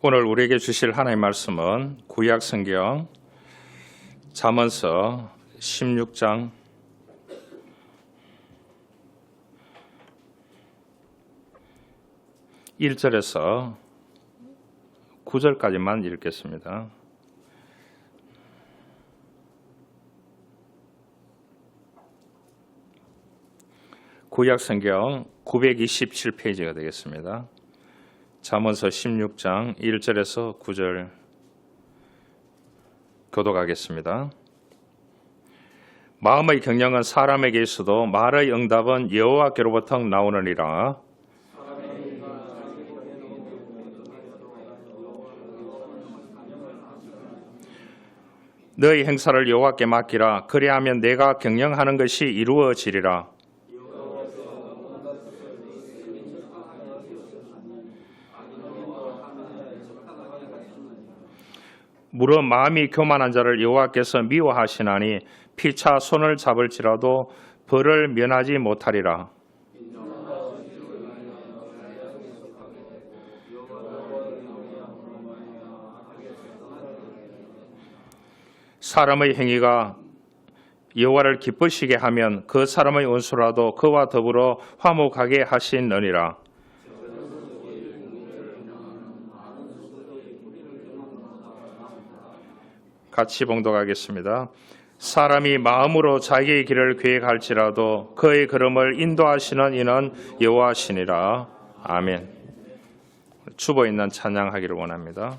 오늘 우리에게 주실 하나님의 말씀은 구약 성경 잠언서 16장 1절에서 9절까지만 읽겠습니다. 구약 성경 927페이지가 되겠습니다. 잠언서 16장 1절에서 9절 교독하겠습니다. 마음의 경영은 사람에게 있어도 말의 응답은 여호와께로부터 나오느니라. 너희 행사를 여호와께 맡기라. 그리하면 내가 경영하는 것이 이루어지리라. 무릇 마음이 교만한 자를 여호와께서 미워하시나니 피차 손을 잡을지라도 벌을 면하지 못하리라. 사람의 행위가 여호와를 기쁘시게 하면 그 사람의 원수라도 그와 더불어 화목하게 하시느니라. 같이 봉독하겠습니다. 사람이 마음으로 자기의 길을 계획할지라도 그의 걸음을 인도하시는 이는 여호와시니라. 아멘. 주보 있는 찬양하기를 원합니다.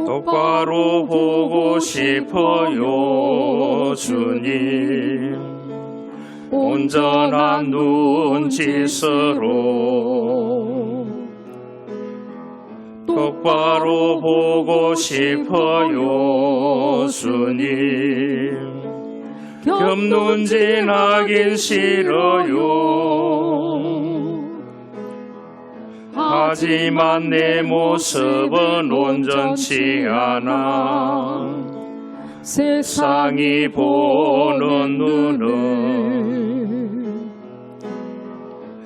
똑바로 보고 싶어요 주님, 온전한 눈짓으로 똑바로 보고 싶어요 주님, 겹눈질하긴 싫어요. 하지만 내 모습은 온전치 않아 세상이 보는 눈은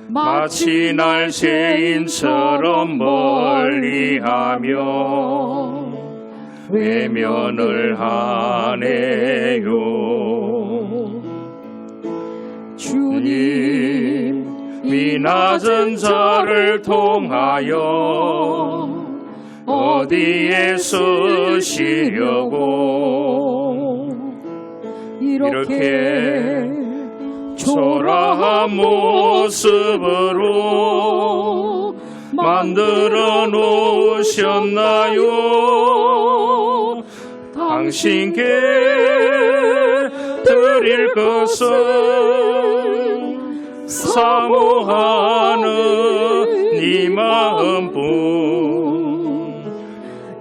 마치 날 죄인처럼 멀리하며 외면을 하네요. 주님, 이 낮은 자를 통하여 어디에 쓰시려고 이렇게 초라한 모습으로 만들어 놓으셨나요? 당신께 드릴 것은 사모하는 이 마음뿐,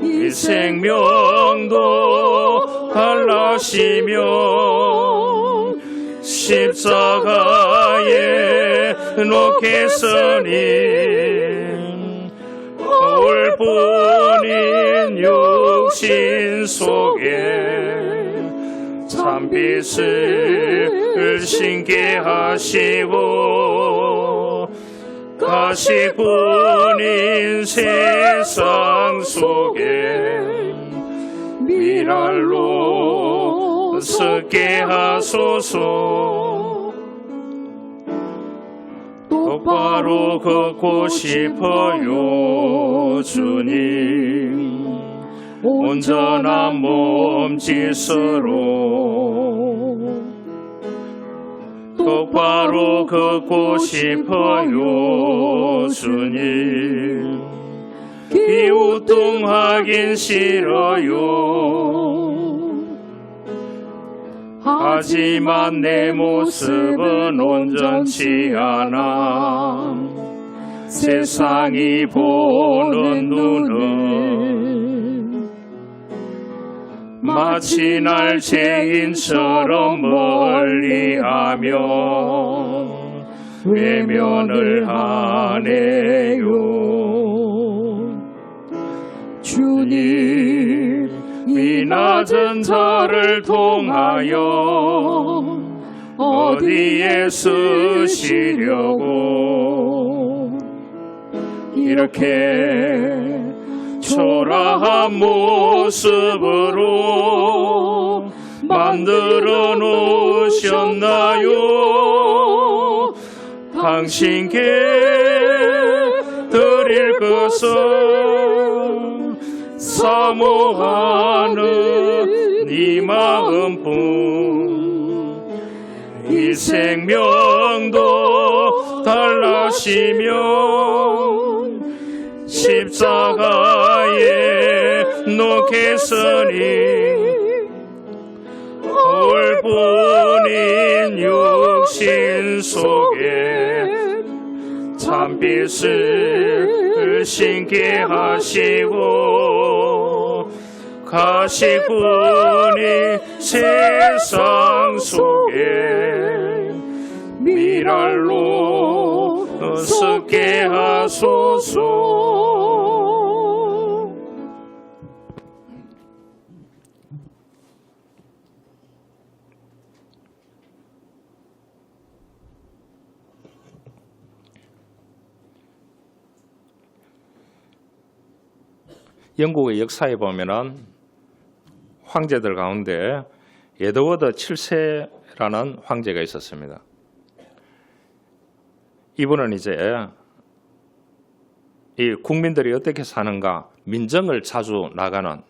이 생명도 갈라시며 십자가에 놓겠으니 거울뿐인 육신 속에 참빛을 신게 하시고 가시뿐인 세상 속에 미랄로 섞게 하소서. 똑바로 걷고 싶어요 주님, 온전한 몸짓으로 똑바로 걷고 싶어요 주님, 기우뚱하긴 싫어요. 하지만 내 모습은 온전치 않아 세상이 보는 눈은 마치 날 죄인처럼 멀리하며 외면을 하네요. 주님 이 낮은 자를 통하여 어디에 쓰시려고 이렇게 초라한 모습으로 만들어 놓으셨나요? 당신께 드릴 것은 사모하는 이 마음뿐. 이 생명도 달라시면 십자가에 놓겠으니 홀뿐인 육신 속에 참빛을 신게 하시고 가실 분이 세상 속에 미랄로 섞게 하소서. 영국의 역사에 보면은 황제들 가운데 에드워드 7세라는 황제가 있었습니다. 이분은 이제 이 국민들이 어떻게 사는가 민정을 자주 나가는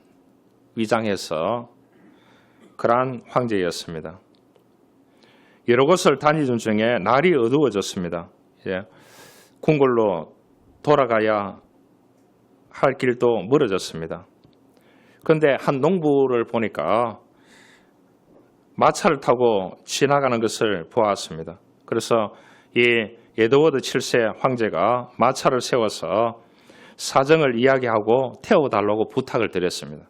위장해서 그러한 황제였습니다. 여러 곳을 다니던 중에 날이 어두워졌습니다. 궁궐로 돌아가야 할 길도 멀어졌습니다. 그런데 한 농부를 보니까 마차를 타고 지나가는 것을 보았습니다. 그래서 이 에드워드 7세 황제가 마차를 세워서 사정을 이야기하고 태워달라고 부탁을 드렸습니다.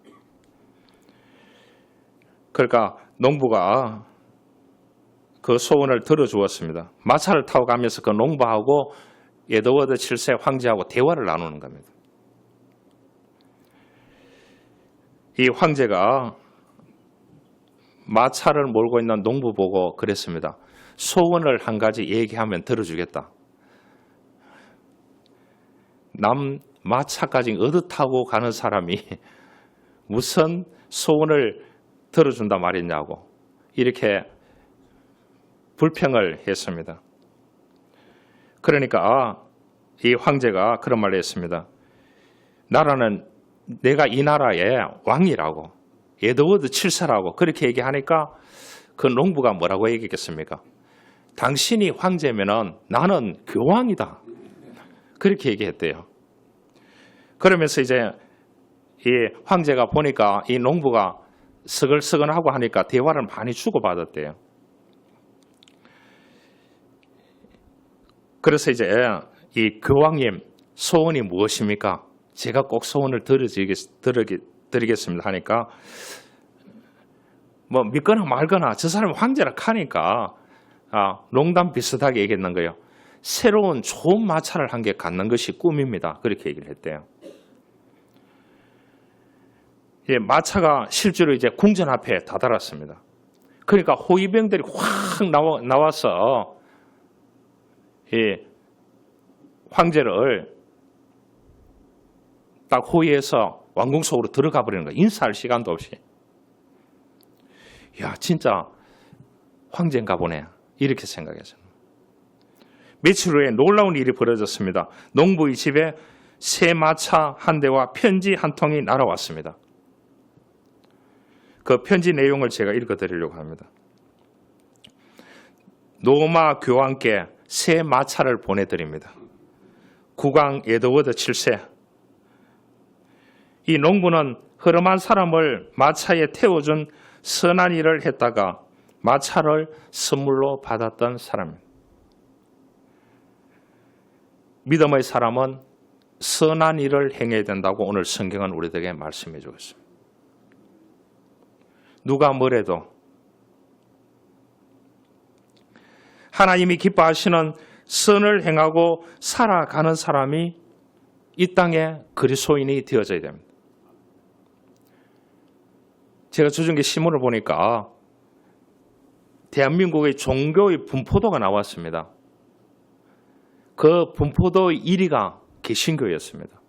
그러니까 농부가 그 소원을 들어주었습니다. 마차를 타고 가면서 그 농부하고 에드워드 7세 황제하고 대화를 나누는 겁니다. 이 황제가 마차를 몰고 있는 농부 보고 그랬습니다. 소원을 한 가지 얘기하면 들어주겠다. 남 마차까지 얻어 타고 가는 사람이 무슨 소원을 들어준다 말이냐고 이렇게 불평을 했습니다. 그러니까 이 황제가 그런 말을 했습니다. 나라는 내가 이 나라의 왕이라고 에드워드 7세라고 그렇게 얘기하니까 그 농부가 뭐라고 얘기했겠습니까? 당신이 황제면은 나는 교황이다. 그렇게 얘기했대요. 그러면서 이제 이 황제가 보니까 이 농부가 서글서글하고 하니까 대화를 많이 주고받았대요. 그래서 이제 이 교황님 소원이 무엇입니까? 제가 꼭 소원을 드리겠습니다 하니까 뭐 믿거나 말거나 저 사람이 황제라 하니까 농담 비슷하게 얘기했는 거예요. 새로운 좋은 마차를 한 개 갖는 것이 꿈입니다. 그렇게 얘기를 했대요. 마차가 실제로 이제 궁전 앞에 다다랐습니다. 그러니까 호위병들이 확 나와서 이 황제를 딱 호위해서 왕궁 속으로 들어가 버리는 거예요. 인사할 시간도 없이. 야, 진짜 황제인가 보네. 이렇게 생각했어요. 며칠 후에 놀라운 일이 벌어졌습니다. 농부의 집에 새 마차 한 대와 편지 한 통이 날아왔습니다. 그 편지 내용을 제가 읽어드리려고 합니다. 로마 교황께 새 마차를 보내드립니다. 국왕 에드워드 7세. 이 농부는 허름한 사람을 마차에 태워준 선한 일을 했다가 마차를 선물로 받았던 사람입니다. 믿음의 사람은 선한 일을 행해야 된다고 오늘 성경은 우리들에게 말씀해 주고 있습니다. 누가 뭐래도 하나님이 기뻐하시는 선을 행하고 살아가는 사람이 이 땅에 그리스도인이 되어져야 됩니다. 제가 주중에 신문을 보니까 대한민국의 종교의 분포도가 나왔습니다. 그 분포도의 1위가 개신교였습니다.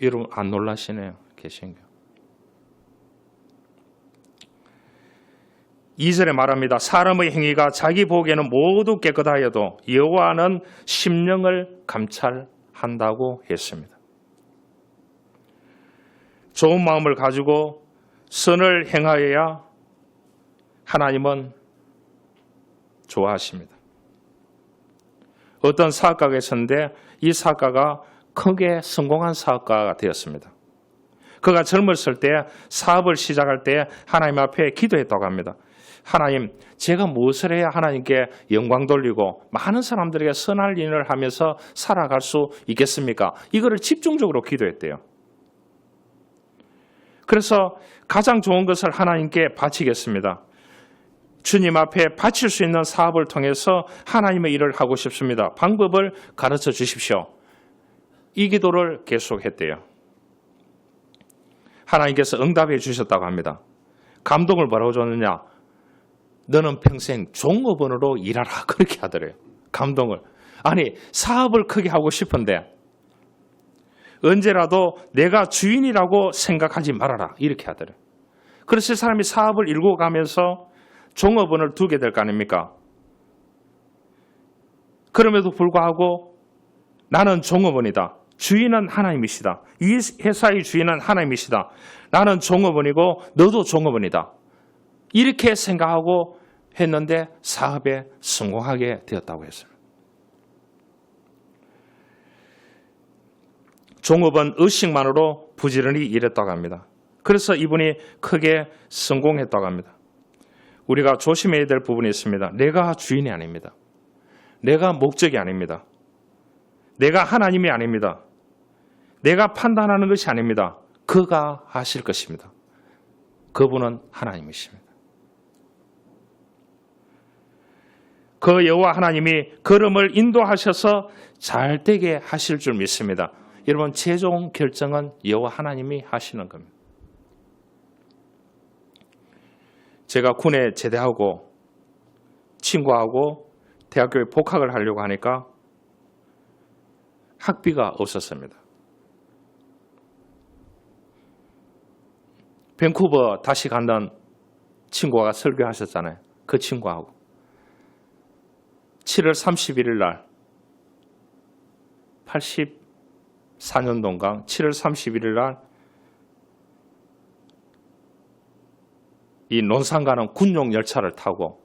여러분 안 놀라시네요. 개신교. 2절에 말합니다. 사람의 행위가 자기 보기에는 모두 깨끗하여도 여호와는 심령을 감찰한다고 했습니다. 좋은 마음을 가지고 선을 행하여야 하나님은 좋아하십니다. 어떤 사업가가 있었는데 이 사업가가 크게 성공한 사업가가 되었습니다. 그가 젊었을 때 사업을 시작할 때 하나님 앞에 기도했다고 합니다. 하나님, 제가 무엇을 해야 하나님께 영광 돌리고 많은 사람들에게 선할 일을 하면서 살아갈 수 있겠습니까? 이거를 집중적으로 기도했대요. 그래서 가장 좋은 것을 하나님께 바치겠습니다. 주님 앞에 바칠 수 있는 사업을 통해서 하나님의 일을 하고 싶습니다. 방법을 가르쳐 주십시오. 이 기도를 계속했대요. 하나님께서 응답해 주셨다고 합니다. 감동을 뭐라고 줬느냐? 너는 평생 종업원으로 일하라. 그렇게 하더래요. 감동을. 아니, 사업을 크게 하고 싶은데 언제라도 내가 주인이라고 생각하지 말아라. 이렇게 하더래요. 그래서 사람이 사업을 일고 가면서 종업원을 두게 될 거 아닙니까? 그럼에도 불구하고 나는 종업원이다. 주인은 하나님이시다. 이 회사의 주인은 하나님이시다. 나는 종업원이고 너도 종업원이다. 이렇게 생각하고 했는데 사업에 성공하게 되었다고 했습니다. 종업원 의식만으로 부지런히 일했다고 합니다. 그래서 이분이 크게 성공했다고 합니다. 우리가 조심해야 될 부분이 있습니다. 내가 주인이 아닙니다. 내가 목적이 아닙니다. 내가 하나님이 아닙니다. 내가 판단하는 것이 아닙니다. 그가 하실 것입니다. 그분은 하나님이십니다. 그 여호와 하나님이 걸음을 인도하셔서 잘 되게 하실 줄 믿습니다. 여러분, 최종 결정은 여호와 하나님이 하시는 겁니다. 제가 군에 제대하고 친구하고 대학교에 복학을 하려고 하니까 학비가 없었습니다. 밴쿠버 다시 간다는 친구가 설교하셨잖아요. 그 친구하고 7월 31일 날 84년도인가 7월 31일 날 이 논산 가는 군용 열차를 타고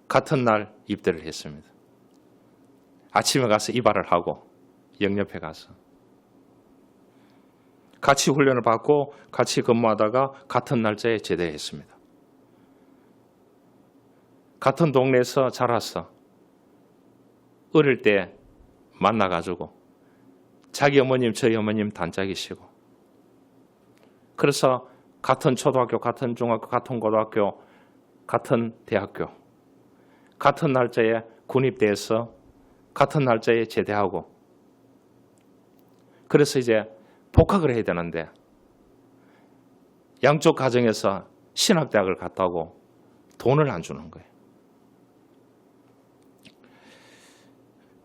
같은 날 입대를 했습니다. 아침에 가서 이발을 하고 영옆에 가서 같이 훈련을 받고 같이 근무하다가 같은 날짜에 제대했습니다. 같은 동네에서 자랐어. 어릴 때 만나가지고 자기 어머님 저희 어머님 단짝이시고 그래서 같은 초등학교, 같은 중학교, 같은 고등학교, 같은 대학교 같은 날짜에 군입대해서 같은 날짜에 제대하고 그래서 이제 복학을 해야 되는데 양쪽 가정에서 신학대학을 갔다고 돈을 안 주는 거예요.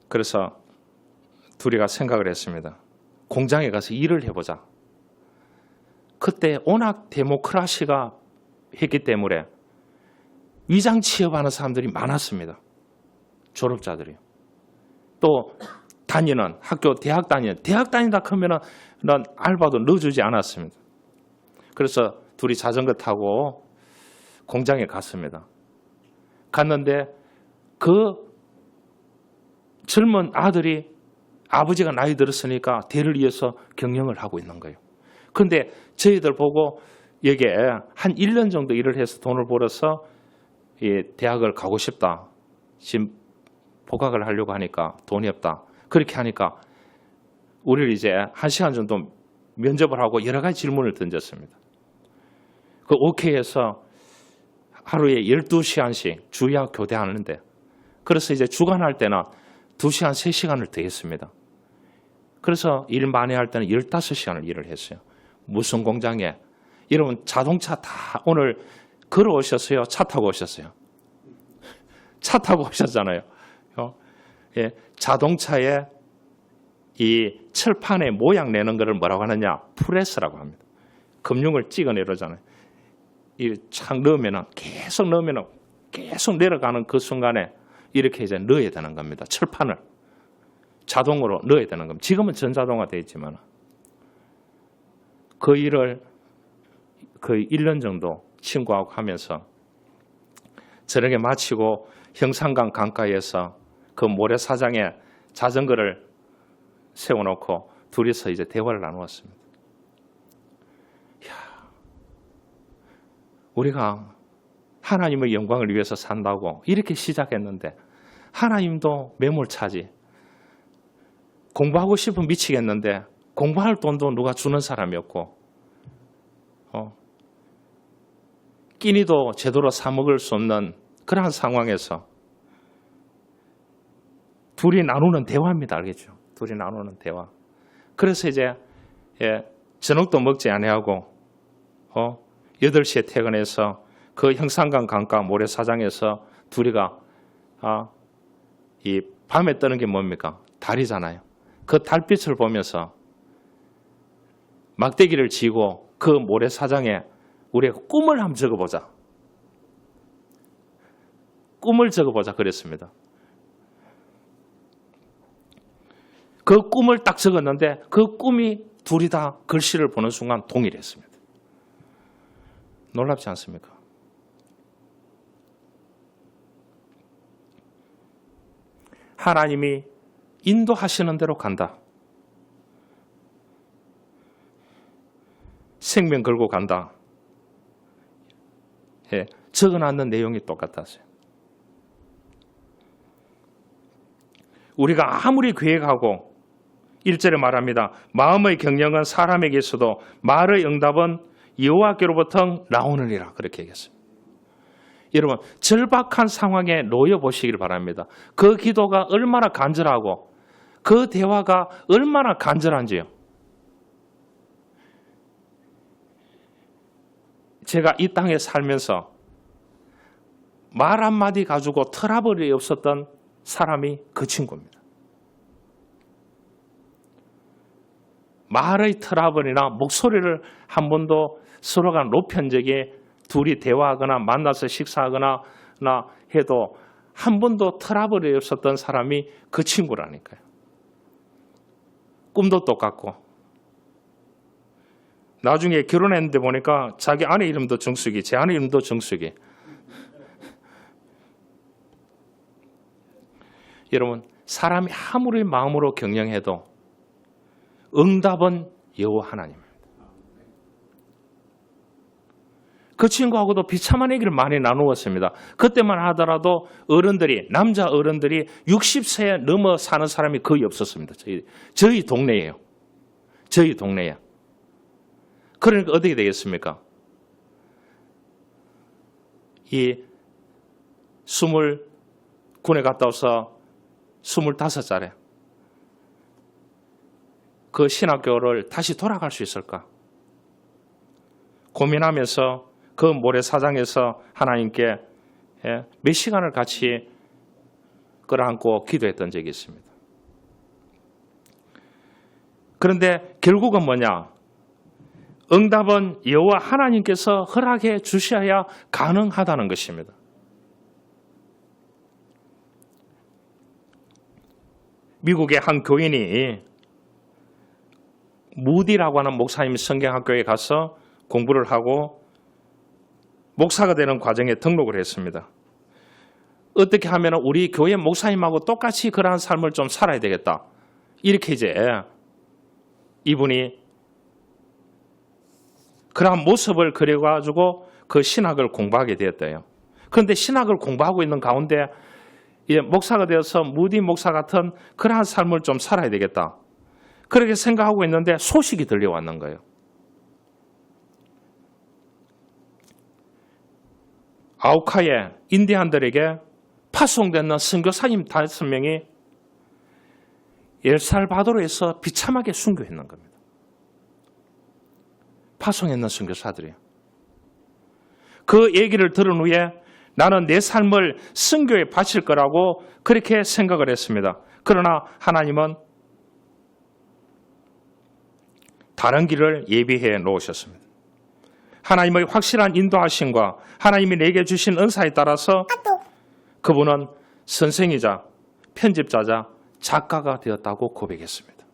그래서 둘이가 생각을 했습니다. 공장에 가서 일을 해보자. 그때 워낙 데모크라시가 했기 때문에 위장 취업하는 사람들이 많았습니다. 졸업자들이요. 또 다니는 학교, 대학 다닌다 하면은 알바도 넣어주지 않았습니다. 그래서 둘이 자전거 타고 공장에 갔습니다. 갔는데 그 젊은 아들이 아버지가 나이 들었으니까 대를 이어서 경영을 하고 있는 거예요. 그런데 저희들 보고 여기에 한 1년 정도 일을 해서 돈을 벌어서 대학을 가고 싶다. 지금 복학을 하려고 하니까 돈이 없다. 그렇게 하니까 우리를 이제 1시간 정도 면접을 하고 여러 가지 질문을 던졌습니다. 그 오케이 해서 하루에 12시간씩 주야 교대하는데 그래서 이제 주간할 때는 2시간, 3시간을 더 했습니다. 그래서 일 많이 할 때는 15시간을 일을 했어요. 무슨 공장에? 여러분 자동차 다 오늘 걸어오셨어요? 차 타고 오셨어요? 차 타고 오셨잖아요. 예, 자동차에 이 철판에 모양 내는 것을 뭐라고 하느냐? 프레스라고 합니다. 금융을 찍어내려잖아요. 이 창 넣으면은 계속 넣으면은 계속 내려가는 그 순간에 이렇게 이제 넣어야 되는 겁니다. 철판을 자동으로 넣어야 되는 겁니다. 지금은 전자동화 되어 있지만 그 일을 거의 1년 정도 친구하고 하면서 저녁에 마치고 형산강 강가에서 그 모래사장에 자전거를 세워놓고 둘이서 이제 대화를 나누었습니다. 우리가 하나님의 영광을 위해서 산다고 이렇게 시작했는데 하나님도 매몰차지. 공부하고 싶으면 미치겠는데 공부할 돈도 누가 주는 사람이 없고 끼니도 제대로 사 먹을 수 없는 그러한 상황에서 둘이 나누는 대화입니다. 알겠죠? 둘이 나누는 대화. 그래서 이제 저녁도 먹지 아니하고 8시에 퇴근해서 그 형산강 강가 모래사장에서 둘이가 이 밤에 뜨는 게 뭡니까? 달이잖아요. 그 달빛을 보면서 막대기를 쥐고 그 모래사장에 우리가 꿈을 한번 적어보자. 꿈을 적어보자 그랬습니다. 그 꿈을 딱 적었는데 그 꿈이 둘이 다 글씨를 보는 순간 동일했습니다. 놀랍지 않습니까? 하나님이 인도하시는 대로 간다. 생명 걸고 간다. 적어놨는 내용이 똑같았어요. 우리가 아무리 계획하고 1절에 말합니다. 마음의 경영은 사람에게 있어도 말의 응답은 여호와께로부터 나오느니라 그렇게 얘기했습니다. 여러분 절박한 상황에 놓여 보시길 바랍니다. 그 기도가 얼마나 간절하고 그 대화가 얼마나 간절한지요. 제가 이 땅에 살면서 말 한마디 가지고 트러블이 없었던 사람이 그 친구입니다. 말의 트러블이나 목소리를 한 번도 서로가 높인 적이 둘이 대화하거나 만나서 식사하거나 해도 한 번도 트러블이 없었던 사람이 그 친구라니까요. 꿈도 똑같고 나중에 결혼했는데 보니까 자기 아내 이름도 정숙이, 제 아내 이름도 정숙이. 여러분 사람이 아무리 마음으로 경영해도 응답은 여호와 하나님입니다. 그 친구하고도 비참한 얘기를 많이 나누었습니다. 그때만 하더라도 어른들이 남자 어른들이 60세에 넘어 사는 사람이 거의 없었습니다. 저희 동네예요. 저희 동네야. 그러니까 어떻게 되겠습니까? 이 20군에 갔다 와서 25살에 그 신학교를 다시 돌아갈 수 있을까? 고민하면서 그 모래사장에서 하나님께 몇 시간을 같이 끌어안고 기도했던 적이 있습니다. 그런데 결국은 뭐냐? 응답은 여호와 하나님께서 허락해 주셔야 가능하다는 것입니다. 미국의 한 교인이 무디라고 하는 목사님 성경학교에 가서 공부를 하고 목사가 되는 과정에 등록을 했습니다. 어떻게 하면 우리 교회 목사님하고 똑같이 그러한 삶을 좀 살아야 되겠다. 이렇게 이제 이분이 그러한 모습을 그려가지고 그 신학을 공부하게 되었대요. 그런데 신학을 공부하고 있는 가운데 목사가 되어서 무디 목사 같은 그러한 삶을 좀 살아야 되겠다. 그렇게 생각하고 있는데 소식이 들려왔는 거예요. 아우카에 인디안들에게 파송되는 선교사님 5명이 엘살바도르에서 비참하게 순교했는 겁니다. 파송했는 선교사들이에요. 그 얘기를 들은 후에 나는 내 삶을 선교에 바칠 거라고 그렇게 생각을 했습니다. 그러나 하나님은 다른 길을 예비해 놓으셨습니다. 하나님의 확실한 인도하심과 하나님이 내게 주신 은사에 따라서 그분은 선생이자 편집자자 작가가 되었다고 고백했습니다.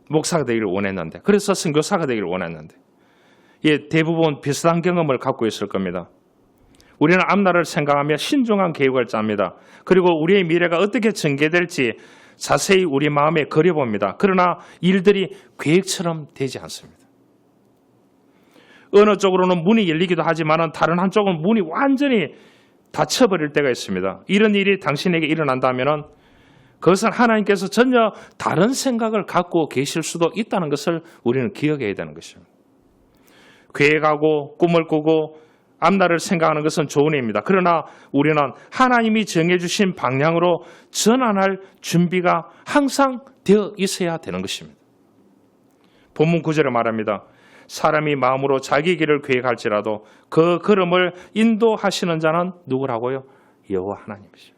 목사가 되기를 원했는데, 그래서 선교사가 되기를 원했는데, 예, 대부분 비슷한 경험을 갖고 있을 겁니다. 우리는 앞날을 생각하며 신중한 계획을 짭니다. 그리고 우리의 미래가 어떻게 전개될지 자세히 우리 마음에 그려봅니다. 그러나 일들이 계획처럼 되지 않습니다. 어느 쪽으로는 문이 열리기도 하지만 다른 한쪽은 문이 완전히 닫혀버릴 때가 있습니다. 이런 일이 당신에게 일어난다면 그것은 하나님께서 전혀 다른 생각을 갖고 계실 수도 있다는 것을 우리는 기억해야 되는 것입니다. 계획하고 꿈을 꾸고 앞날을 생각하는 것은 좋은 일입니다. 그러나 우리는 하나님이 정해주신 방향으로 전환할 준비가 항상 되어 있어야 되는 것입니다. 본문 9절에 말합니다. 사람이 마음으로 자기 길을 계획할지라도 그 걸음을 인도하시는 자는 누구라고요? 여호와 하나님이십니다.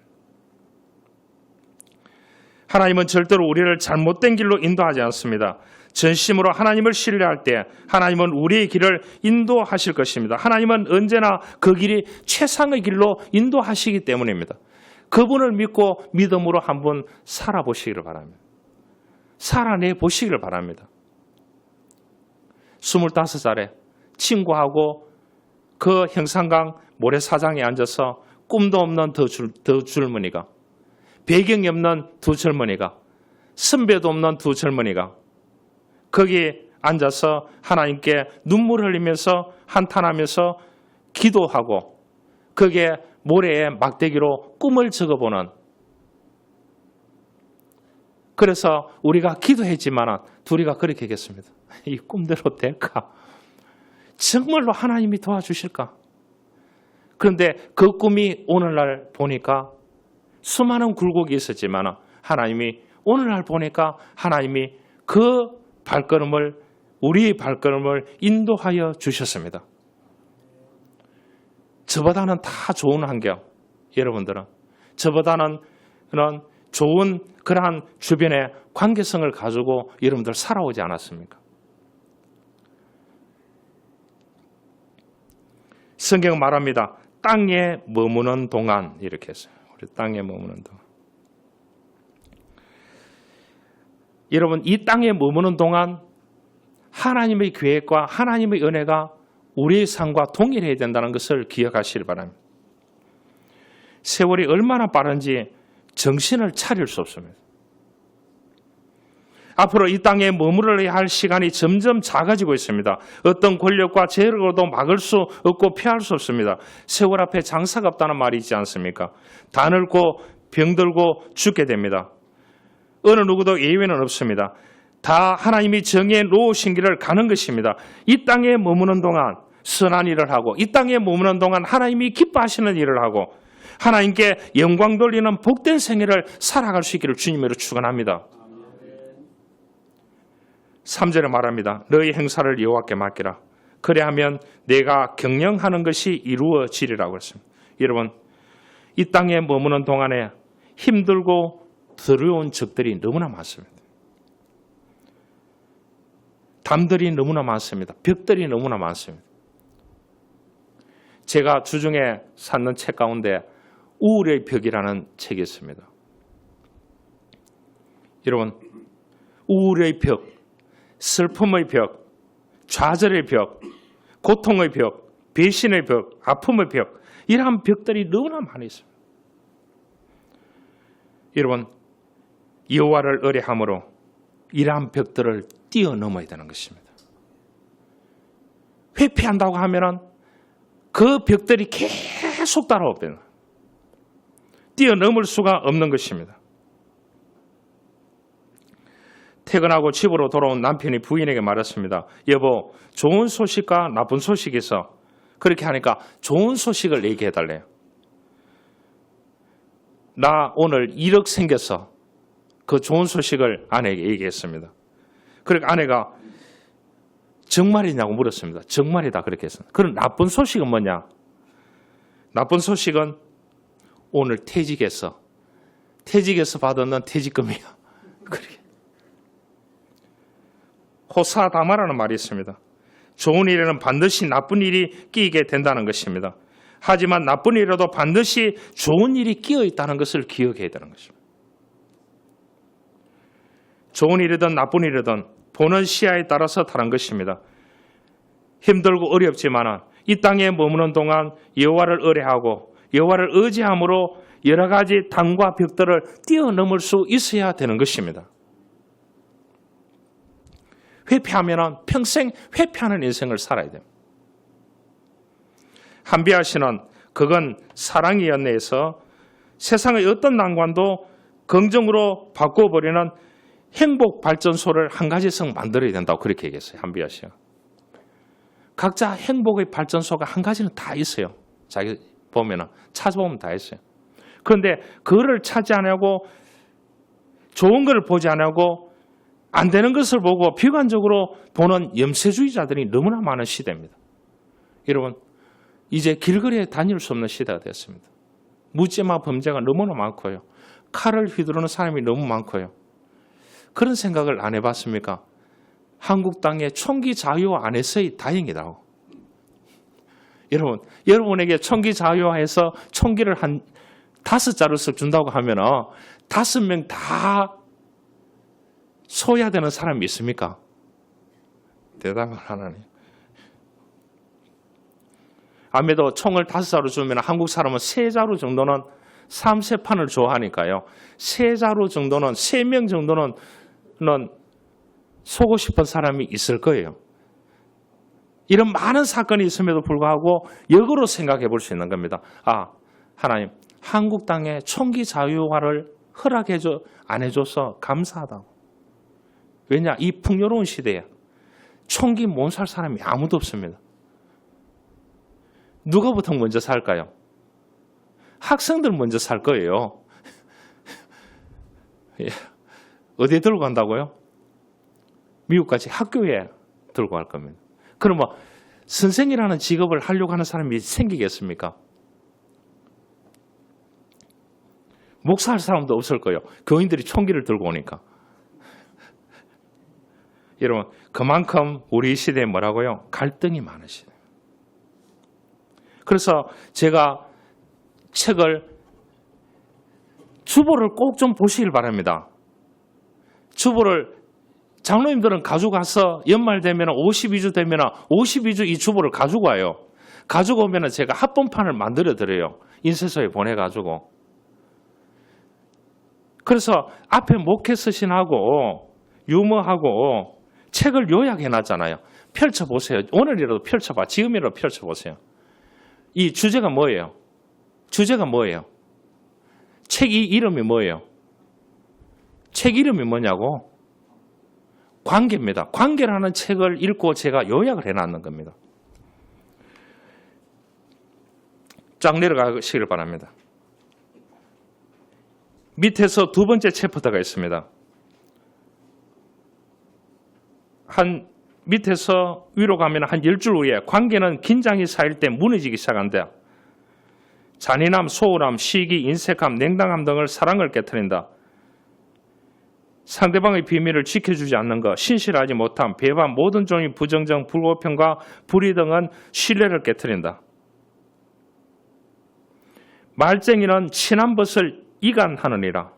하나님은 절대로 우리를 잘못된 길로 인도하지 않습니다. 전심으로 하나님을 신뢰할 때 하나님은 우리의 길을 인도하실 것입니다. 하나님은 언제나 그 길이 최상의 길로 인도하시기 때문입니다. 그분을 믿고 믿음으로 한번 살아보시기를 바랍니다. 살아내 보시기를 바랍니다. 25살에 친구하고 그 형산강 모래사장에 앉아서 꿈도 없는 두 젊은이가, 배경이 없는 두 젊은이가, 선배도 없는 두 젊은이가 거기 앉아서 하나님께 눈물 흘리면서 한탄하면서 기도하고 거기에 모래에 막대기로 꿈을 적어보는, 그래서 우리가 기도했지만 둘이가 그렇게 했겠습니다. 이 꿈대로 될까? 정말로 하나님이 도와주실까? 그런데 그 꿈이 오늘날 보니까 수많은 굴곡이 있었지만 하나님이 오늘날 보니까 하나님이 그 발걸음을, 우리의 발걸음을 인도하여 주셨습니다. 저보다는 다 좋은 환경, 여러분들은 저보다는 그런 좋은 그러한 주변의 관계성을 가지고 여러분들 살아오지 않았습니까? 성경 말합니다. 땅에 머무는 동안, 이렇게 했어요. 우리 땅에 머무는 동안. 여러분, 이 땅에 머무는 동안 하나님의 계획과 하나님의 은혜가 우리의 삶과 동일해야 된다는 것을 기억하시기 바랍니다. 세월이 얼마나 빠른지 정신을 차릴 수 없습니다. 앞으로 이 땅에 머무러야 할 시간이 점점 작아지고 있습니다. 어떤 권력과 재력으로도 막을 수 없고 피할 수 없습니다. 세월 앞에 장사가 없다는 말이 있지 않습니까? 다 늙고 병들고 죽게 됩니다. 어느 누구도 예외는 없습니다. 다 하나님이 정해 놓으신 길을 가는 것입니다. 이 땅에 머무는 동안 선한 일을 하고, 이 땅에 머무는 동안 하나님이 기뻐하시는 일을 하고, 하나님께 영광 돌리는 복된 생애를 살아갈 수 있기를 주님으로 축원합니다. 3절에 말합니다. 너희 행사를 여호와께 맡기라. 그래야면 내가 경영하는 것이 이루어지리라고 했습니다. 여러분, 이 땅에 머무는 동안에 힘들고 두려운 적들이 너무나 많습니다. 담들이 너무나 많습니다. 벽들이 너무나 많습니다. 제가 주중에 샀는 책 가운데 우울의 벽이라는 책이 있습니다. 여러분, 우울의 벽, 슬픔의 벽, 좌절의 벽, 고통의 벽, 배신의 벽, 아픔의 벽, 이러한 벽들이 너무나 많이 있습니다. 여러분, 여호와를 의뢰함으로 이러한 벽들을 뛰어넘어야 되는 것입니다. 회피한다고 하면 그 벽들이 계속 따라오게 되는 거예요. 뛰어넘을 수가 없는 것입니다. 퇴근하고 집으로 돌아온 남편이 부인에게 말했습니다. 여보, 좋은 소식과 나쁜 소식이 있어. 그렇게 하니까 좋은 소식을 얘기해 달래요. 나 오늘 1억 생겼어. 그 좋은 소식을 아내에게 얘기했습니다. 그러니까 아내가 정말이냐고 물었습니다. 정말이다 그렇게 했습니다. 그럼 나쁜 소식은 뭐냐? 나쁜 소식은 오늘 퇴직했어. 퇴직해서 받았는 퇴직금이야. 그렇게. 호사다마라는 말이 있습니다. 좋은 일에는 반드시 나쁜 일이 끼게 된다는 것입니다. 하지만 나쁜 일에도 반드시 좋은 일이 끼어 있다는 것을 기억해야 되는 것입니다. 좋은 일이든 나쁜 일이든 보는 시야에 따라서 다른 것입니다. 힘들고 어렵지만 이 땅에 머무는 동안 여호와를 의뢰하고 여호와를 의지함으로 여러 가지 당과 벽들을 뛰어넘을 수 있어야 되는 것입니다. 회피하면 평생 회피하는 인생을 살아야 됩니다. 한비아 씨는 그건 사랑의 연내에서 세상의 어떤 난관도 긍정으로 바꿔버리는 행복 발전소를 한 가지씩 만들어야 된다고 그렇게 얘기했어요. 한비아 씨가. 각자 행복의 발전소가 한 가지는 다 있어요. 자기 보면 찾아보면 다 있어요. 그런데 그거를 찾지 않으려고 좋은 걸 보지 않으려고 안 되는 것을 보고 비관적으로 보는 염세주의자들이 너무나 많은 시대입니다. 여러분 이제 길거리에 다닐 수 없는 시대가 됐습니다. 묻지마 범죄가 너무나 많고요. 칼을 휘두르는 사람이 너무 많고요. 그런 생각을 안 해봤습니까? 한국 땅의 총기 자유화안에서의 다행이라고. 여러분, 여러분에게 총기 자유화해서 총기를 한 5자루씩 준다고 하면 5명 다 쏘야 되는 사람이 있습니까? 대답을 하나님. 아무래도 총을 5자루 주면 한국 사람은 3자루 정도는 3세판을 좋아하니까요. 3자루 정도는 3명 정도는 쏘고 싶은 사람이 있을 거예요. 이런 많은 사건이 있음에도 불구하고 역으로 생각해 볼 수 있는 겁니다. 하나님, 한국 땅에 총기 자유화를 안 해줘서 감사하다고. 왜냐? 이 풍요로운 시대에 총기 못 살 사람이 아무도 없습니다. 누가 보통 먼저 살까요? 학생들 먼저 살 거예요. 어디에 들고 간다고요? 미국까지 학교에 들고 갈 겁니다. 그럼 선생이라는 직업을 하려고 하는 사람이 생기겠습니까? 목사할 사람도 없을 거예요. 교인들이 총기를 들고 오니까. 여러분, 그만큼 우리 시대에 뭐라고요? 갈등이 많은 시대. 그래서 제가 책을 주보를 꼭 좀 보시길 바랍니다. 주보를 장로님들은 가져가서 연말 되면 52주 되면 52주 이 주보를 가지고 와요. 가지고 오면 제가 합본판을 만들어 드려요. 인쇄소에 보내가지고. 그래서 앞에 목회 서신하고 유머하고 책을 요약해 놨잖아요. 펼쳐보세요. 오늘이라도 펼쳐봐. 지금이라도 펼쳐보세요. 이 주제가 뭐예요? 주제가 뭐예요? 책 이름이 뭐예요? 책 이름이 뭐냐고? 관계입니다. 관계라는 책을 읽고 제가 요약을 해놨는 겁니다. 쫙 내려가시길 바랍니다. 밑에서 두 번째 챕터가 있습니다. 밑에서 위로 가면 한 10줄 위에 관계는 긴장이 쌓일 때 무너지기 시작한다. 잔인함, 소홀함, 시기, 인색함, 냉담함 등을 사랑을 깨트린다. 상대방의 비밀을 지켜주지 않는 것, 신실하지 못함, 배반, 모든 종의 부정정, 불공평과 불의 등은 신뢰를 깨트린다. 말쟁이는 친한 것을 이간하느니라.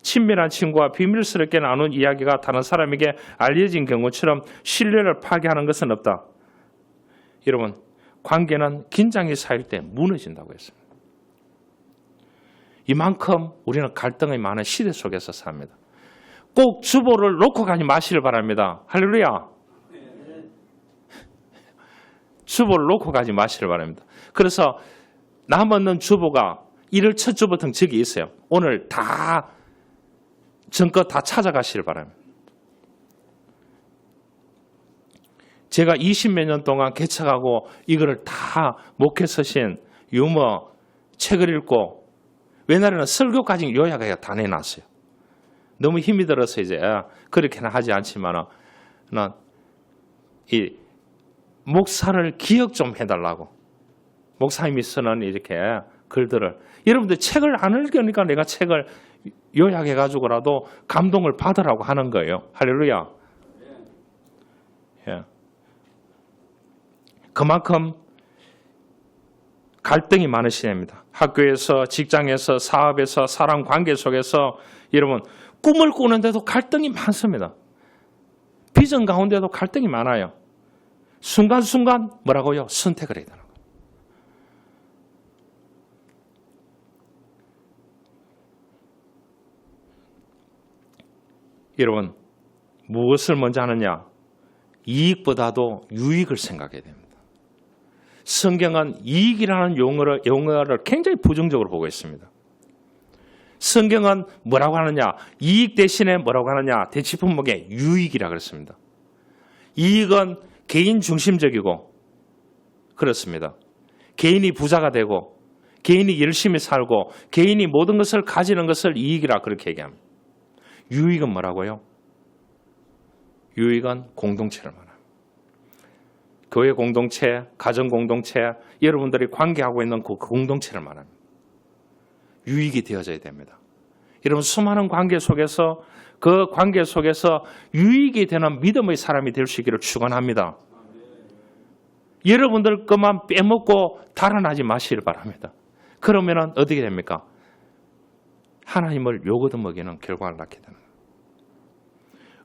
친밀한 친구와 비밀스럽게 나눈 이야기가 다른 사람에게 알려진 경우처럼 신뢰를 파괴하는 것은 없다. 여러분, 관계는 긴장이 쌓일 때 무너진다고 했습니다. 이만큼 우리는 갈등이 많은 시대 속에서 삽니다. 꼭 주보를 놓고 가지 마시길 바랍니다. 할렐루야. 주보를 놓고 가지 마시길 바랍니다. 그래서 남았는 주보가 1월 첫 주보통 저기 있어요. 오늘 다 전껏 다 찾아가시길 바랍니다. 제가 20몇 년 동안 개척하고 이거를 다 목회 서신 유머 책을 읽고 옛날에는 설교까지 요약해서 다 내놨어요. 너무 힘이 들어서 이제 그렇게는 하지 않지만은 이 목사를 기억 좀 해달라고 목사님이 쓰는 이렇게 글들을 여러분들 책을 안 읽으니까 내가 책을 요약해가지고라도 감동을 받으라고 하는 거예요. 할렐루야. 예. 그만큼 갈등이 많으시답니다. 학교에서, 직장에서, 사업에서, 사람 관계 속에서 여러분 꿈을 꾸는데도 갈등이 많습니다. 비전 가운데도 갈등이 많아요. 순간순간 뭐라고요? 선택을 해야 되는 거예요. 여러분 무엇을 먼저 하느냐? 이익보다도 유익을 생각해야 됩니다. 성경은 이익이라는 용어를 굉장히 부정적으로 보고 있습니다. 성경은 뭐라고 하느냐? 이익 대신에 뭐라고 하느냐? 대치품목에 유익이라고 그랬습니다. 이익은 개인 중심적이고 그렇습니다. 개인이 부자가 되고 개인이 열심히 살고 개인이 모든 것을 가지는 것을 이익이라 그렇게 얘기합니다. 유익은 뭐라고요? 유익은 공동체를 말합니다. 교회 공동체, 가정 공동체, 여러분들이 관계하고 있는 그 공동체를 말합니다. 유익이 되어져야 됩니다. 여러분 수많은 관계 속에서 그 관계 속에서 유익이 되는 믿음의 사람이 될 수 있기를 축원합니다. 여러분들 것만 빼먹고 달아나지 마시길 바랍니다. 그러면 어떻게 됩니까? 하나님을 요거도 먹이는 결과를 낳게 됩니다.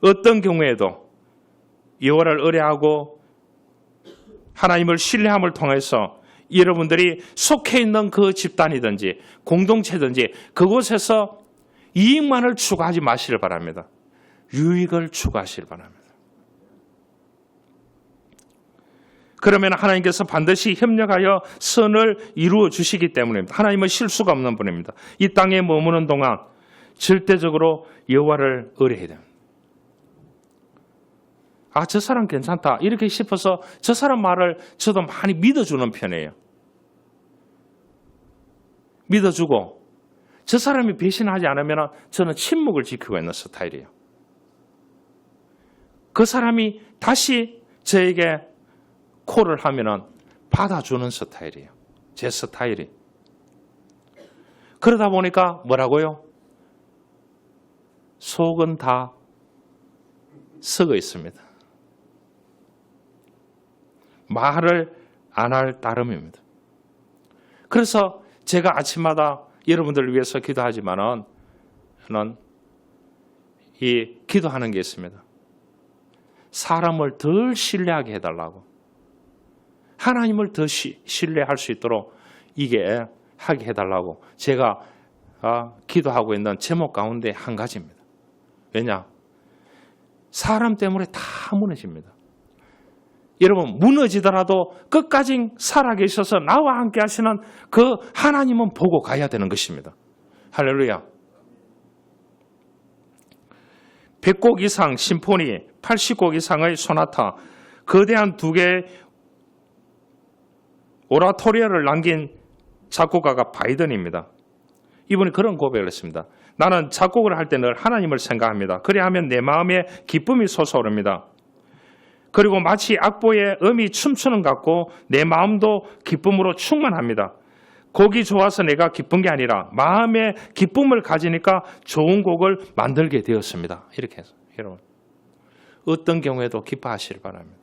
어떤 경우에도 여호와를 의뢰하고 하나님을 신뢰함을 통해서 여러분들이 속해 있는 그 집단이든지 공동체든지 그곳에서 이익만을 추구하지 마시길 바랍니다. 유익을 추구하시길 바랍니다. 그러면 하나님께서 반드시 협력하여 선을 이루어 주시기 때문입니다. 하나님은 실수가 없는 분입니다. 이 땅에 머무는 동안 절대적으로 여호와를 의뢰해야 됩니다. 아, 저 사람 괜찮다 이렇게 싶어서 저 사람 말을 저도 많이 믿어주는 편이에요. 믿어주고 저 사람이 배신하지 않으면 저는 침묵을 지키고 있는 스타일이에요. 그 사람이 다시 저에게 콜을 하면 받아주는 스타일이에요. 제 스타일이. 그러다 보니까 뭐라고요? 속은 다 썩어 있습니다. 말을 안 할 따름입니다. 그래서 제가 아침마다 여러분들을 위해서 기도하지만은 저는 이 기도하는 게 있습니다. 사람을 덜 신뢰하게 해달라고. 하나님을 더 신뢰할 수 있도록 이게 하게 해달라고 제가 기도하고 있는 제목 가운데 한 가지입니다. 왜냐? 사람 때문에 다 무너집니다. 여러분 무너지더라도 끝까지 살아계셔서 나와 함께 하시는 그 하나님은 보고 가야 되는 것입니다. 할렐루야. 100곡 이상 심포니, 80곡 이상의 소나타, 거대한 두 개의 오라토리아를 남긴 작곡가가 바이든입니다. 이분이 그런 고백을 했습니다. 나는 작곡을 할 때 늘 하나님을 생각합니다. 그리하면 내 마음에 기쁨이 솟아오릅니다. 그리고 마치 악보에 음이 춤추는 것 같고 내 마음도 기쁨으로 충만합니다. 곡이 좋아서 내가 기쁜 게 아니라 마음에 기쁨을 가지니까 좋은 곡을 만들게 되었습니다. 이렇게 해서 여러분 어떤 경우에도 기뻐하시길 바랍니다.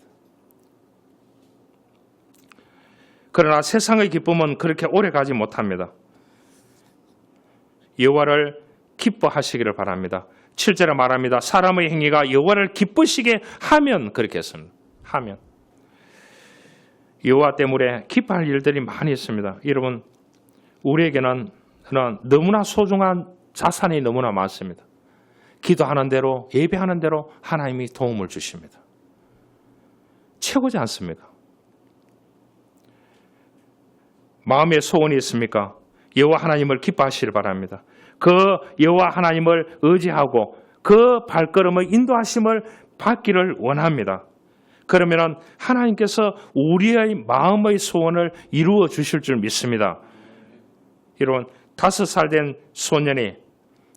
그러나 세상의 기쁨은 그렇게 오래 가지 못합니다. 여호와를 기뻐하시기를 바랍니다. 7절에 말합니다. 사람의 행위가 여호와를 기쁘시게 하면 그렇게 했습니다. 하면 여호와 때문에 기뻐할 일들이 많이 있습니다. 여러분 우리에게는 너무나 소중한 자산이 너무나 많습니다. 기도하는 대로 예배하는 대로 하나님이 도움을 주십니다. 최고지 않습니까? 마음에 소원이 있습니까? 여호와 하나님을 기뻐하시길 바랍니다. 그 여호와 하나님을 의지하고 그 발걸음의 인도하심을 받기를 원합니다. 그러면 하나님께서 우리의 마음의 소원을 이루어 주실 줄 믿습니다. 이런 5살 된 소년이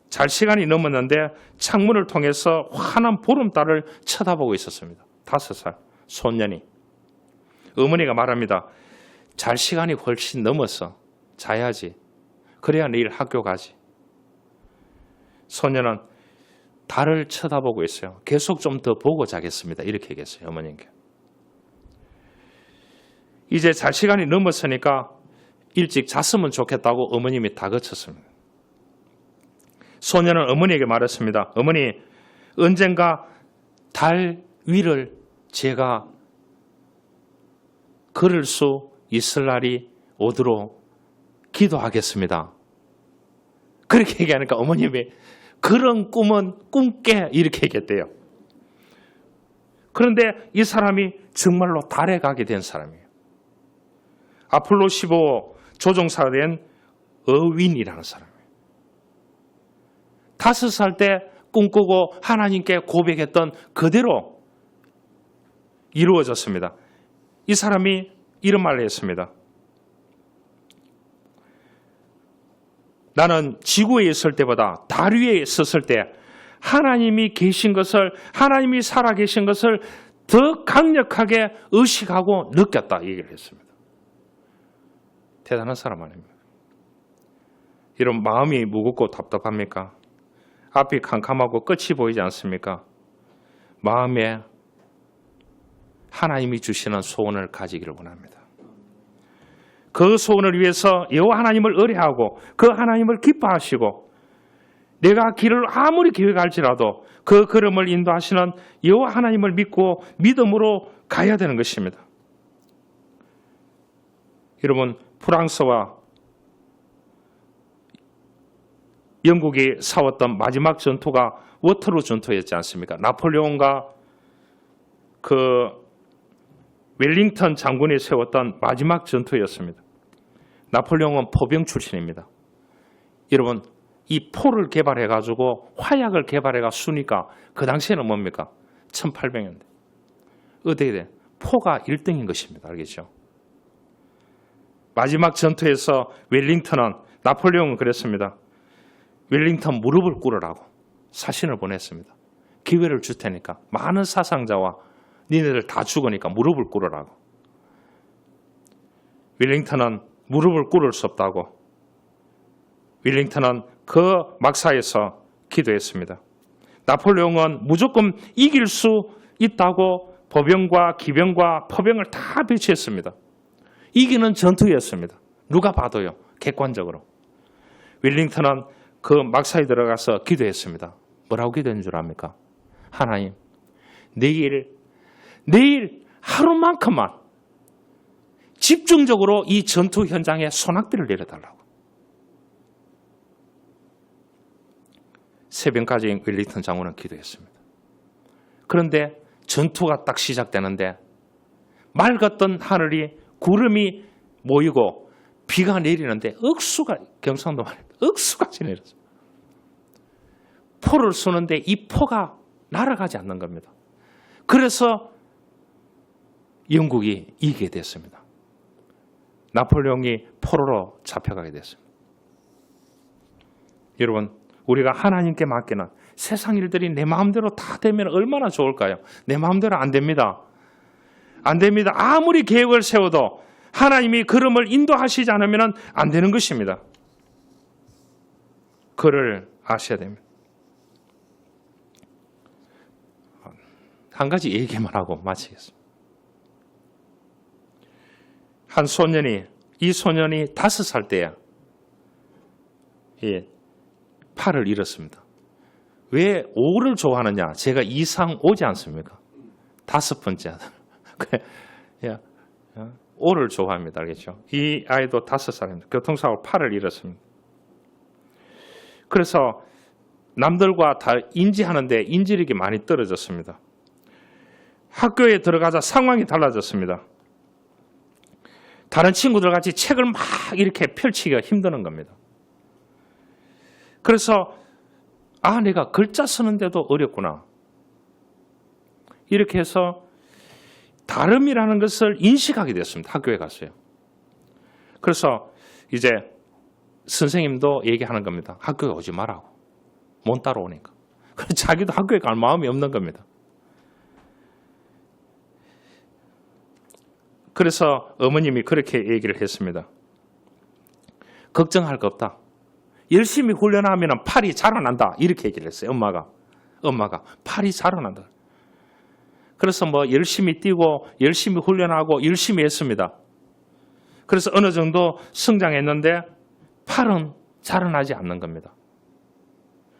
잘 시간이 넘었는데 창문을 통해서 환한 보름달을 쳐다보고 있었습니다. 5살 소년이. 어머니가 말합니다. 잘 시간이 훨씬 넘었어. 자야지. 그래야 내일 학교 가지. 소년은 달을 쳐다보고 있어요. 계속 좀 더 보고 자겠습니다. 이렇게 얘기했어요. 어머님께. 이제 잘 시간이 넘었으니까 일찍 잤으면 좋겠다고 어머님이 다그쳤습니다. 소년은 어머니에게 말했습니다. 어머니, 언젠가 달 위를 제가 걸을 수 있을 날이 오도록 기도하겠습니다. 그렇게 얘기하니까 어머님이 그런 꿈은 꿈깨 이렇게 얘기했대요. 그런데 이 사람이 정말로 달에 가게 된 사람이에요. 아폴로 15 조종사가 된 어윈이라는 사람이에요. 5살 때 꿈꾸고 하나님께 고백했던 그대로 이루어졌습니다. 이 사람이 이런 말을 했습니다. 나는 지구에 있을 때보다 달 위에 있었을 때 하나님이 계신 것을, 하나님이 살아계신 것을 더 강력하게 의식하고 느꼈다. 이 얘기를 했습니다. 대단한 사람 아닙니까? 이런 마음이 무겁고 답답합니까? 앞이 캄캄하고 끝이 보이지 않습니까? 마음에 하나님이 주시는 소원을 가지기를 원합니다. 그 소원을 위해서 여호와 하나님을 의뢰하고 그 하나님을 기뻐하시고 내가 길을 아무리 계획할지라도 그 걸음을 인도하시는 여호와 하나님을 믿고 믿음으로 가야 되는 것입니다. 여러분, 프랑스와 영국이 싸웠던 마지막 전투가 워터루 전투였지 않습니까? 나폴레옹과 그 웰링턴 장군이 세웠던 마지막 전투였습니다. 나폴레옹은 포병 출신입니다. 여러분, 이 포를 개발해가지고 화약을 개발해가 쏘니까 그 당시에는 뭡니까? 1800년대. 어떻게 돼? 포가 1등인 것입니다. 알겠죠? 마지막 전투에서 웰링턴은, 나폴레옹은 그랬습니다. 웰링턴 무릎을 꿇으라고 사신을 보냈습니다. 기회를 줄 테니까 많은 사상자와 니네들 다 죽으니까 무릎을 꿇으라고. 웰링턴은 무릎을 꿇을 수 없다고. 웰링턴은 그 막사에서 기도했습니다. 나폴레옹은 무조건 이길 수 있다고 보병과 기병과 포병을 다 배치했습니다. 이기는 전투였습니다. 누가 봐도요. 객관적으로. 웰링턴은 그 막사에 들어가서 기도했습니다. 뭐라고 기도한 줄 압니까? 하나님, 내일 하루만큼만 집중적으로 이 전투 현장에 소낙비를 내려달라고. 새벽까지 웰링턴 장군은 기도했습니다. 그런데 전투가 딱 시작되는데 맑았던 하늘이 구름이 모이고 비가 내리는데 억수가, 경상도 말입니다. 억수같이 내렸어요. 포를 쏘는데 이 포가 날아가지 않는 겁니다. 그래서 영국이 이기게 됐습니다. 나폴레옹이 포로로 잡혀가게 됐습니다. 여러분, 우리가 하나님께 맡기는 세상 일들이 내 마음대로 다 되면 얼마나 좋을까요? 내 마음대로 안 됩니다. 안 됩니다. 아무리 계획을 세워도 하나님이 걸음을 인도하시지 않으면 안 되는 것입니다. 그를 아셔야 됩니다. 한 가지 얘기만 하고 마치겠습니다. 한 소년이, 이 소년이 5살 때에 팔을 잃었습니다. 왜 5를 좋아하느냐? 제가 2상 5지 않습니까? 5번째. 5를 좋아합니다. 알겠죠? 이 아이도 5살입니다. 교통사고로 팔을 잃었습니다. 그래서 남들과 다 인지하는데 인지력이 많이 떨어졌습니다. 학교에 들어가자 상황이 달라졌습니다. 다른 친구들 같이 책을 막 이렇게 펼치기가 힘드는 겁니다. 그래서 내가 글자 쓰는데도 어렵구나. 이렇게 해서 다름이라는 것을 인식하게 됐습니다. 학교에 갔어요. 그래서 이제 선생님도 얘기하는 겁니다. 학교에 오지 말라고. 못 따라오니까. 그래서 자기도 학교에 갈 마음이 없는 겁니다. 그래서 어머님이 그렇게 얘기를 했습니다. 걱정할 거 없다. 열심히 훈련하면 팔이 자라난다. 이렇게 얘기를 했어요. 엄마가 팔이 자라난다. 그래서 뭐 열심히 뛰고 열심히 훈련하고 열심히 했습니다. 그래서 어느 정도 성장했는데 팔은 자라나지 않는 겁니다.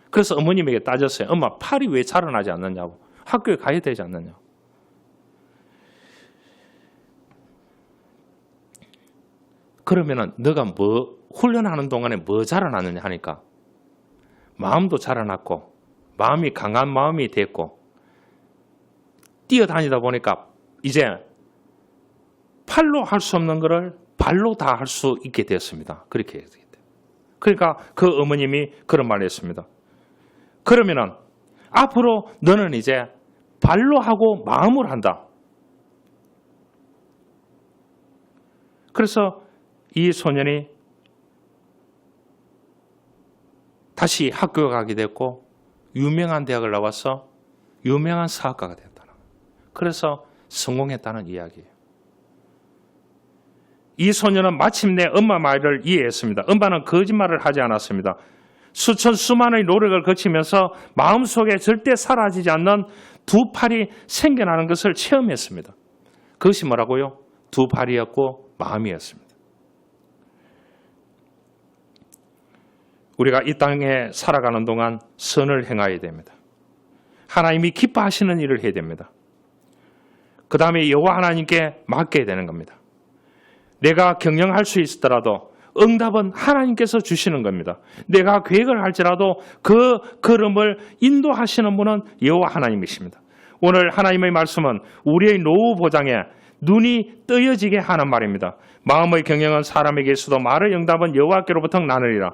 그래서 어머님에게 따졌어요. 엄마, 팔이 왜 자라나지 않느냐고. 학교에 가야 되지 않느냐. 그러면은 너가 뭐 훈련하는 동안에 뭐 자라나느냐 하니까 마음도 자라났고 마음이 강한 마음이 됐고 뛰어다니다 보니까 이제 팔로 할 수 없는 것을 발로 다 할 수 있게 됐습니다. 그렇게 해야 되겠다. 그러니까 그 어머님이 그런 말을 했습니다. 그러면은 앞으로 너는 이제 발로 하고 마음으로 한다. 그래서 이 소년이 다시 학교에 가게 됐고 유명한 대학을 나와서 유명한 사학가가 됐다. 그래서 성공했다는 이야기예요. 이 소년은 마침내 엄마 말을 이해했습니다. 엄마는 거짓말을 하지 않았습니다. 수많은 노력을 거치면서 마음속에 절대 사라지지 않는 두 팔이 생겨나는 것을 체험했습니다. 그것이 뭐라고요? 두 팔이었고 마음이었습니다. 우리가 이 땅에 살아가는 동안 선을 행해야 됩니다. 하나님이 기뻐하시는 일을 해야 됩니다. 그 다음에 여호와 하나님께 맡겨야 되는 겁니다. 내가 경영할 수 있더라도 응답은 하나님께서 주시는 겁니다. 내가 계획을 할지라도 그 걸음을 인도하시는 분은 여호와 하나님이십니다. 오늘 하나님의 말씀은 우리의 노후 보장에 눈이 뜨여지게 하는 말입니다. 마음의 경영은 사람에게 있어도 말의 응답은 여호와께로부터 나느니라.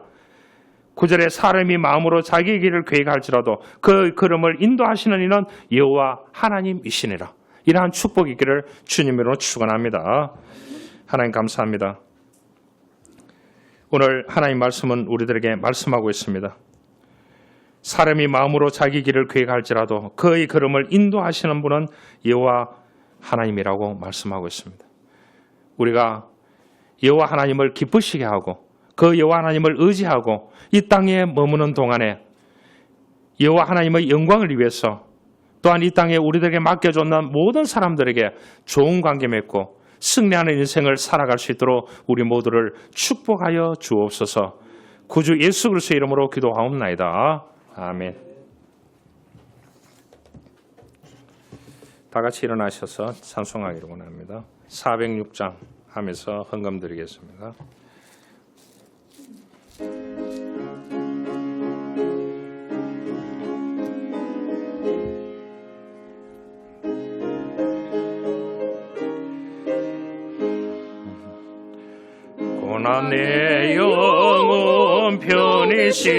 9절에 사람이 마음으로 자기 길을 계획할지라도 그 걸음을 인도하시는 이는 여호와 하나님이시니라. 이러한 축복이 있기를 주님으로 축원합니다. 하나님 감사합니다. 오늘 하나님 말씀은 우리들에게 말씀하고 있습니다. 사람이 마음으로 자기 길을 계획할지라도 그의 걸음을 인도하시는 분은 여호와 하나님이라고 말씀하고 있습니다. 우리가 여호와 하나님을 기쁘시게 하고 그 여호와 하나님을 의지하고 이 땅에 머무는 동안에 여호와 하나님의 영광을 위해서 또한 이 땅에 우리들에게 맡겨줬는 모든 사람들에게 좋은 관계 맺고 승리하는 인생을 살아갈 수 있도록 우리 모두를 축복하여 주옵소서. 구주 예수 그리스도의 이름으로 기도하옵나이다. 아멘. 다 같이 일어나셔서 찬송하기를 원합니다. 406장 하면서 헌금 드리겠습니다. 고난 내 영혼 편히 쉬